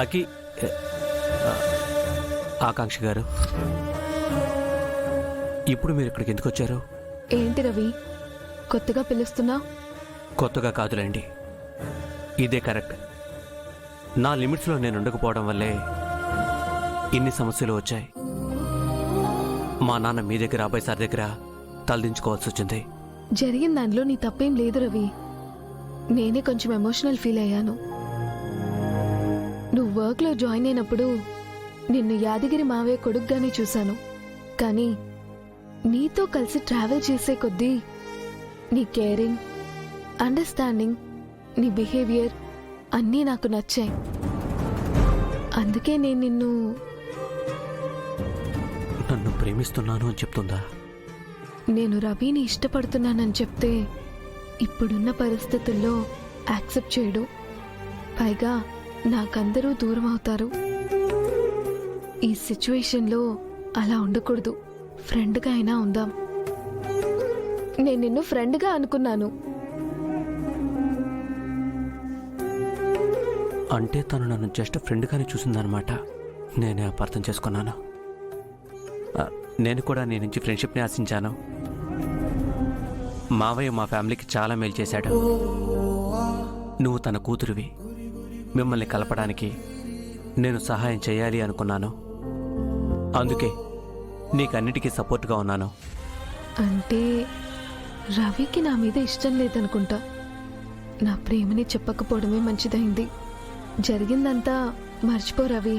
అకి ఆకాంక్ష గారు, ఇప్పుడు మీరు ఇక్కడికి ఎందుకు వచ్చారు? ఏంటి రవి, కొత్తగా పిలుస్తున్నా? కొత్తగా కాదులేండి, ఇదే కరెక్ట్. నా లిమిట్స్లో నేను ఉండకపోవడం వల్లే ఇన్ని సమస్యలు వచ్చాయి. మా నాన్న మీ దగ్గర, అబ్బాయి సార్ దగ్గర తలదించుకోవాల్సి వచ్చింది. జరిగిన దానిలో నీ తప్పేం లేదు రవి. నేనే కొంచెం ఎమోషనల్ ఫీల్ అయ్యాను. నువ్వు వర్క్లో జాయిన్ అయినప్పుడు నిన్ను యాదగిరి మావయ్య కొడుకుగానే చూశాను. కానీ నీతో కలిసి ట్రావెల్ చేసే కొద్దీ నీ కేరింగ్, అండర్స్టాండింగ్, నీ బిహేవియర్ అన్నీ నాకు నచ్చాయి. అందుకే నేను నన్ను ప్రేమిస్తున్నాను అని చెప్తుందా? నేను రవిని ఇష్టపడుతున్నానని చెప్తే ఇప్పుడున్న పరిస్థితుల్లో యాక్సెప్ట్ చేయడు. పైగా నాకందరూ దూరం అవుతారు. ఈ సిచ్యువేషన్లో అలా ఉండకూడదు. ఫ్రెండ్గా అయినా ఉందాం. నేను నిన్ను ఫ్రెండ్గా అనుకున్నాను. అంటే తను నన్ను జస్ట్ ఫ్రెండ్గానే చూసిందనమాట. నేనే అపార్థం చేసుకున్నాను. నేను కూడా నీ నుంచి ఫ్రెండ్షిప్ని ఆశించాను. మావయ్య మా ఫ్యామిలీకి చాలా మేలు చేశాడు. నువ్వు తన కూతురివి. మిమ్మల్ని కలపడానికి నేను సహాయం చేయాలి అనుకున్నాను. అందుకే నీకన్నిటికీ సపోర్ట్గా ఉన్నాను. అంటే రవికి నా మీద ఇష్టం లేదనుకుంటా. నా ప్రేమని చెప్పకపోవడమే మంచిదైంది. జరిగిందంతా మర్చిపో రవి.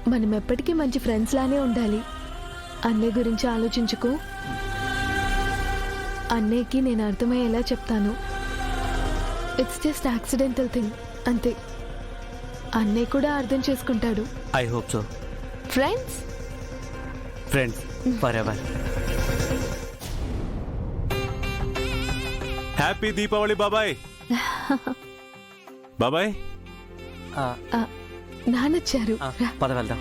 మనం ఎప్పటికీ మంచి ఫ్రెండ్స్ లానే ఉండాలి. అన్నయ్య గురించి ఆలోచించుకో. అన్నయ్యకి నేను అర్థమయ్యేలా చెప్తాను. ఇట్స్ జస్ట్ యాక్సిడెంటల్ థింగ్ అంతే. అన్నయ్య కూడా అర్థం చేసుకుంటాడు. I hope so. Friends for ever. Happy Deepavali బాబాయ్. బాబాయ్ నానొచ్చారు. పద వెళ్దాం.